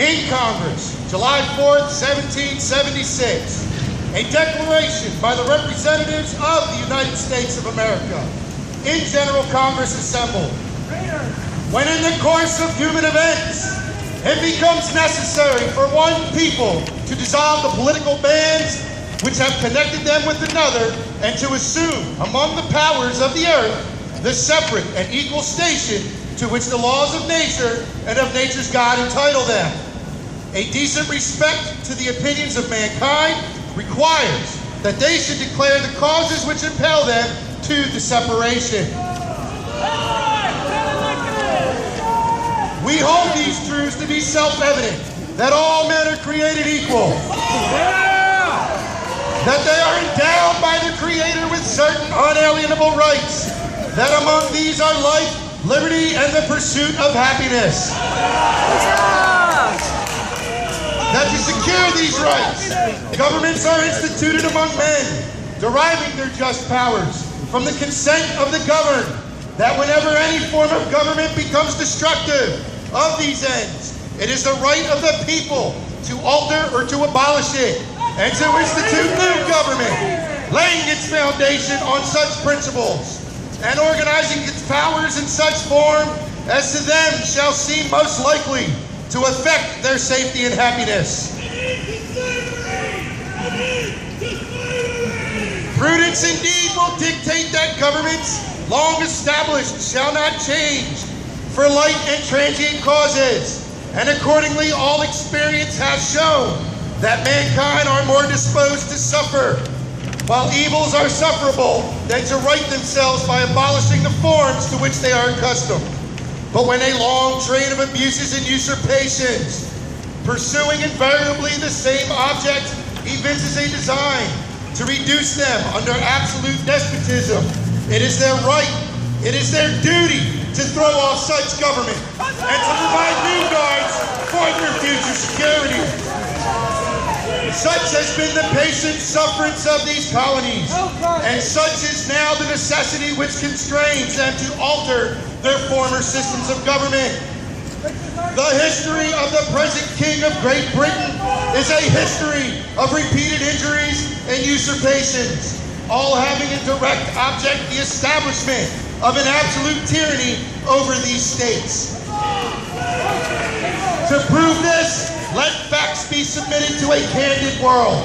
in Congress, July 4th, 1776, a declaration by the representatives of the United States of America in General Congress assembled. When in the course of human events, it becomes necessary for one people to dissolve the political bands which have connected them with another, and to assume among the powers of the earth the separate and equal station to which the laws of nature and of nature's God entitle them. A decent respect to the opinions of mankind requires that they should declare the causes which impel them to the separation. We hold these truths to be self-evident, that all men are created equal, that they are endowed by the Creator with certain unalienable rights, that among these are life, liberty, and the pursuit of happiness. That to secure these rights, governments are instituted among men, deriving their just powers from the consent of the governed, that whenever any form of government becomes destructive of these ends, it is the right of the people to alter or to abolish it, and to institute new government, laying its foundation on such principles, and organizing its powers in such form as to them shall seem most likely to affect their safety and happiness. Prudence indeed will dictate that governments long established shall not change for light and transient causes, and accordingly all experience has shown that mankind are more disposed to suffer, while evils are sufferable, than to right themselves by abolishing the forms to which they are accustomed. But when a long train of abuses and usurpations, pursuing invariably the same object, evinces a design to reduce them under absolute despotism, it is their right, it is their duty to throw off such government and to provide new guards for their future security. Such has been the patient sufferance of these colonies, and such is now the necessity which constrains them to alter their former systems of government. The history of the present King of Great Britain is a history of repeated injuries and usurpations, all having in direct object the establishment of an absolute tyranny over these states. To prove this, let facts be submitted to a candid world.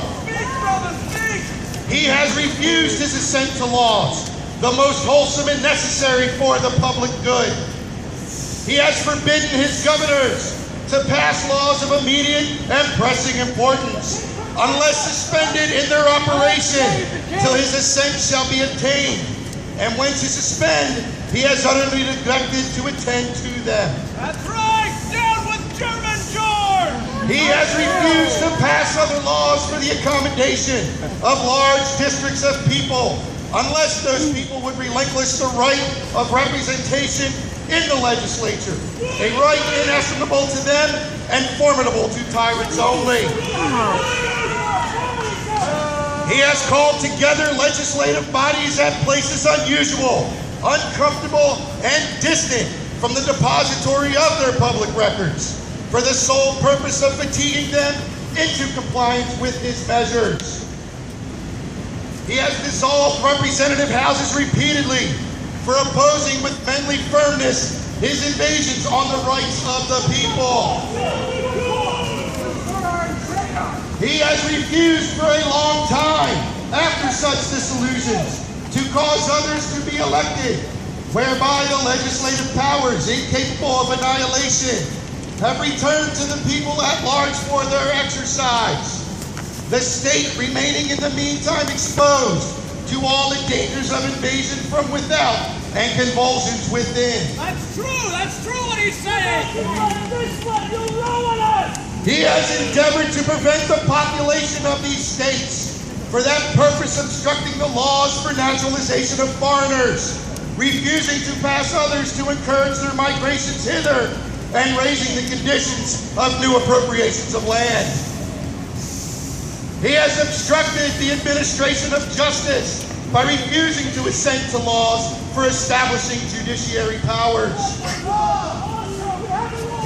He has refused his assent to laws, the most wholesome and necessary for the public good. He has forbidden his governors to pass laws of immediate and pressing importance, unless suspended in their operation till his assent shall be obtained. And when to suspend, he has utterly neglected to attend to them. That's right! Down with German George! He has refused to pass other laws for the accommodation of large districts of people, unless those people would relinquish the right of representation in the legislature, a right inestimable to them and formidable to tyrants only. He has called together legislative bodies at places unusual, uncomfortable, and distant from the depository of their public records, for the sole purpose of fatiguing them into compliance with his measures. He has dissolved representative houses repeatedly for opposing with manly firmness his invasions on the rights of the people. He has refused for a long time, after such disillusions, to cause others to be elected, whereby the legislative powers, incapable of annihilation, have returned to the people at large for their exercise, the state remaining in the meantime exposed to all the dangers of invasion from without and convulsions within. That's true what he's saying! He has endeavored to prevent the population of these states, for that purpose obstructing the laws for naturalization of foreigners, refusing to pass others to encourage their migrations hither, and raising the conditions of new appropriations of land. He has obstructed the administration of justice by refusing to assent to laws for establishing judiciary powers.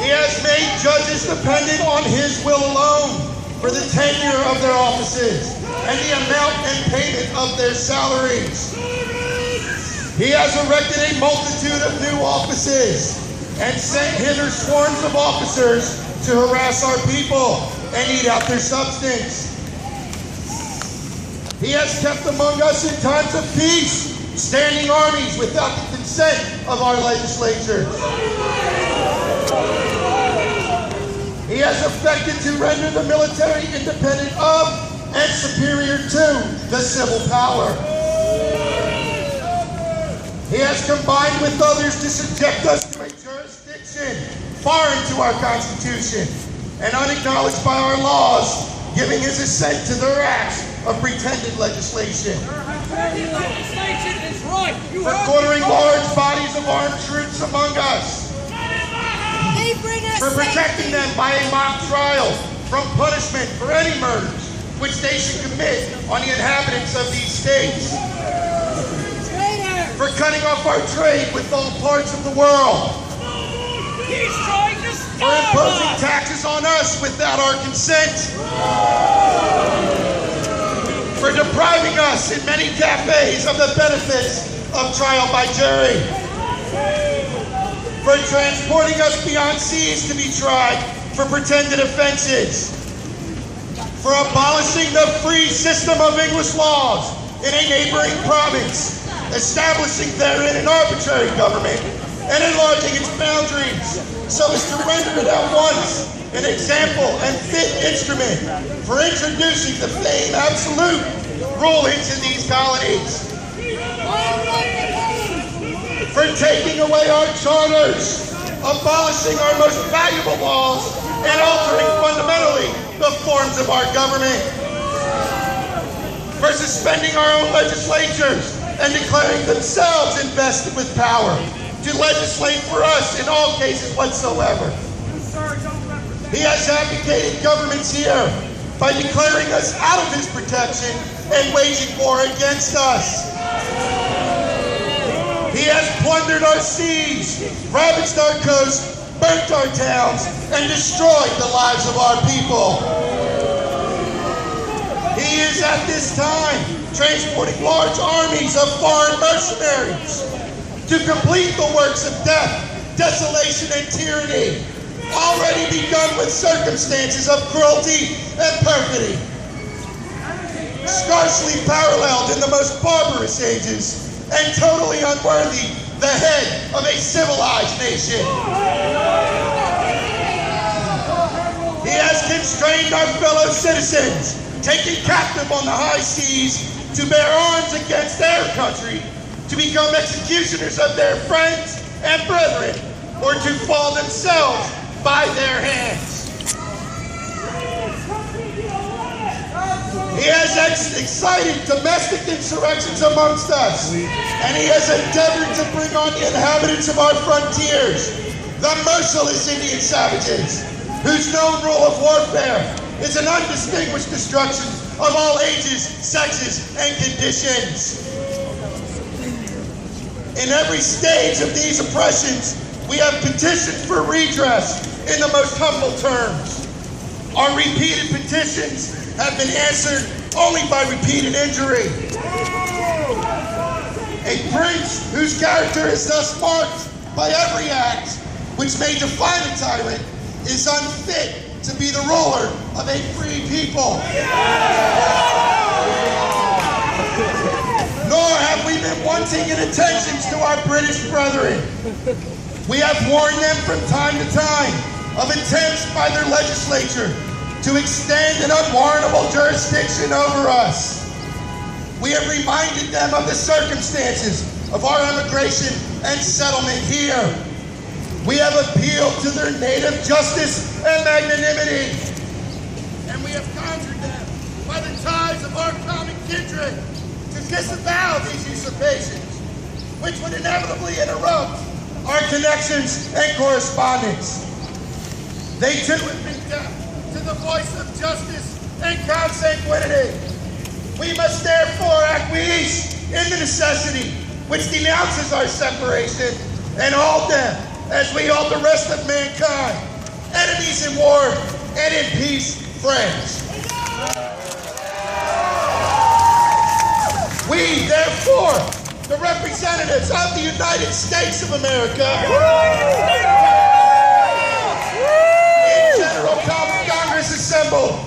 He has made judges dependent on his will alone for the tenure of their offices and the amount and payment of their salaries. He has erected a multitude of new offices and sent hither swarms of officers to harass our people and eat out their substance. He has kept among us in times of peace standing armies without the consent of our legislature. He has affected to render the military independent of and superior to the civil power. He has combined with others to subject us to a jurisdiction foreign to our Constitution and unacknowledged by our laws, giving his assent to their acts of pretended legislation. Legislation is right. For quartering large bodies of armed troops among us. For protecting them by a mock trial from punishment for any murders which they should commit on the inhabitants of these states. For cutting off our trade with all parts of the world. He's trying to For starve imposing us. taxes on us without our consent. For depriving us in many cafes of the benefits of trial by jury. For transporting us beyond seas to be tried for pretended offenses. For abolishing the free system of English laws in a neighboring province, establishing therein an arbitrary government and enlarging its boundaries so as to render it at once an example and fit instrument for introducing the famed absolute rule into these colonies. For taking away our charters, abolishing our most valuable laws, and altering fundamentally the forms of our government. For suspending our own legislatures and declaring themselves invested with power to legislate for us in all cases whatsoever. He has abdicated governments here by declaring us out of his protection and waging war against us. He has plundered our seas, ravaged our coasts, burnt our towns, and destroyed the lives of our people. He is at this time transporting large armies of foreign mercenaries to complete the works of death, desolation, and tyranny, already begun with circumstances of cruelty and perfidy, scarcely paralleled in the most barbarous ages, and totally unworthy the head of a civilized nation. He has constrained our fellow citizens, taken captive on the high seas to bear arms against their country, to become executioners of their friends and brethren, or to fall themselves by their hands. He has excited domestic insurrections amongst us, and he has endeavored to bring on the inhabitants of our frontiers, the merciless Indian savages, whose known rule of warfare is an undistinguished destruction of all ages, sexes, and conditions. In every stage of these oppressions, we have petitioned for redress in the most humble terms. Our repeated petitions have been answered only by repeated injury. A prince whose character is thus marked by every act which may define a tyrant is unfit to be the ruler of a free people. Nor have we been wanting in attentions to our British brethren. We have warned them from time to time of attempts by their legislature to extend an unwarrantable jurisdiction over us. We have reminded them of the circumstances of our immigration and settlement here. We have appealed to their native justice and magnanimity. And we have conjured them by the ties of our common kindred to disavow these usurpations, which would inevitably interrupt our connections and correspondence. They too have been deaf to the voice of justice and consanguinity. We must therefore acquiesce in the necessity which denounces our separation and hold them, as we hold the rest of mankind, enemies in war, and in peace, friends. We, therefore, the representatives of the United States of America, in General Congress assembled,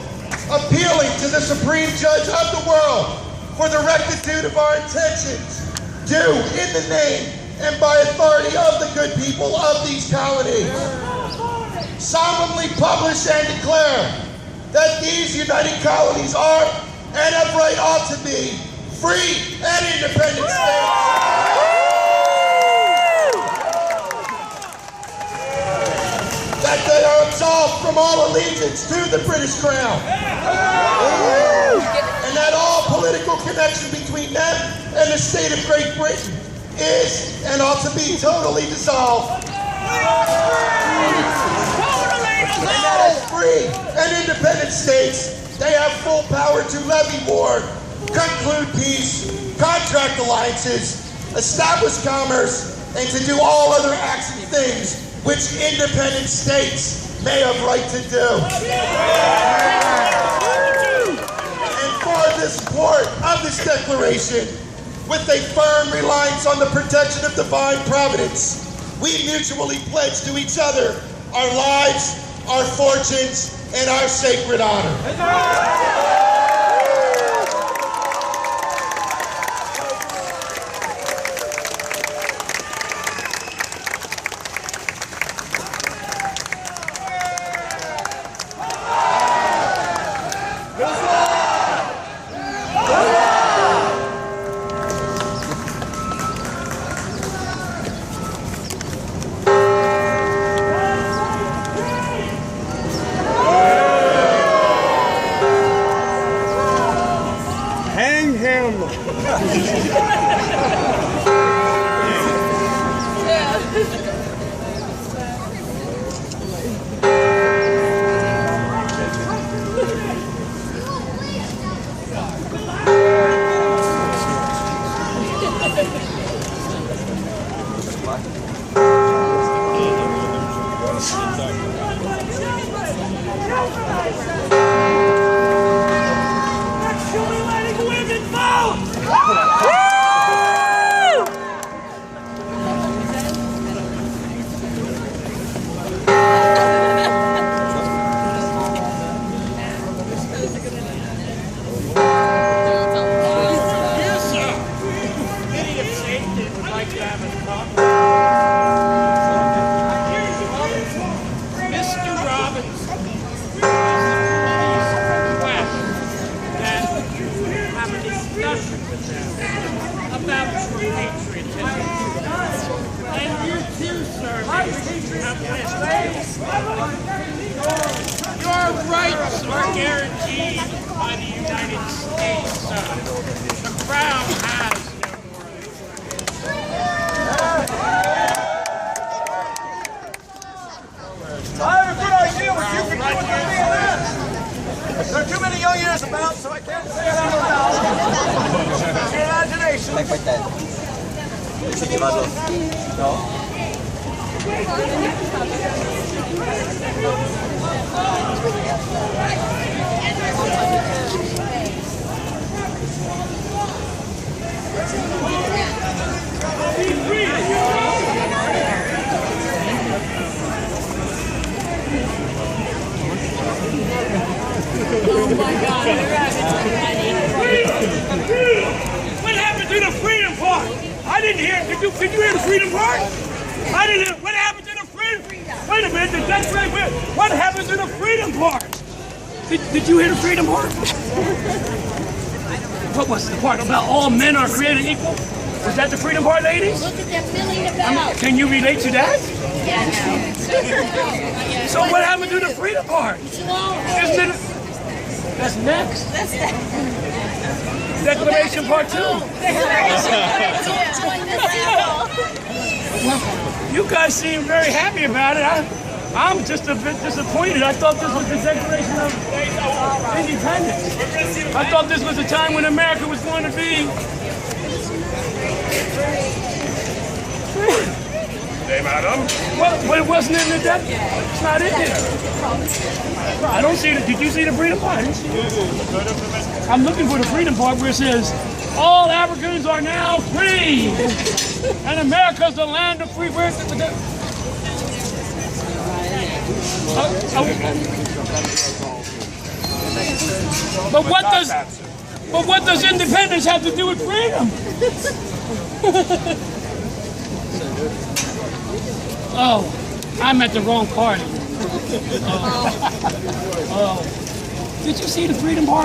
appealing to the Supreme Judge of the world for the rectitude of our intentions, do in the name and by authority of the good people of these colonies, solemnly publish and declare that these united colonies are, and of right ought to be, free and independent states. That they are absolved from all allegiance to the British Crown. And that all political connection between them and the state of Great Britain is and ought to be totally dissolved. And that as free and independent states, they have full power to levy war, conclude peace, contract alliances, establish commerce, and to do all other acts and things which independent states may have right to do. And for the support of this declaration, with a firm reliance on the protection of divine providence, we mutually pledge to each other our lives, our fortunes, and our sacred honor. Your rights are guaranteed by the United States, sir. The Crown has no more. I have a good idea what you can do with your BLS. There are too many young years about, so I can't say it out loud. It's your imagination. Oh my God, what happened to the Freedom Park? I didn't hear it. Did you hear the Freedom Park? I didn't hear. What happened to the Freedom? Wait a minute. That's right. What happened to the Freedom Park? Did you hear the Freedom Park? What was the part about all men are created equal? Was that the Freedom Park, ladies? Look at that milling about. Can you relate to that? Yeah, no. So what happened to the Freedom Park? Isn't it? That's next. That's that. Declaration Part 2. You guys seem very happy about it. I'm just a bit disappointed. I thought this was the Declaration of Independence. I thought this was the time when America was going to be free. Well, it wasn't in the Declaration. It's not in there. I don't see it. Did you see the freedom part? I didn't see it. I'm looking for the freedom part where it says, all Africans are now free, and America's the land of free. Where's it? But what does independence have to do with freedom? Oh, I'm at the wrong party. Oh. Did you see the freedom part?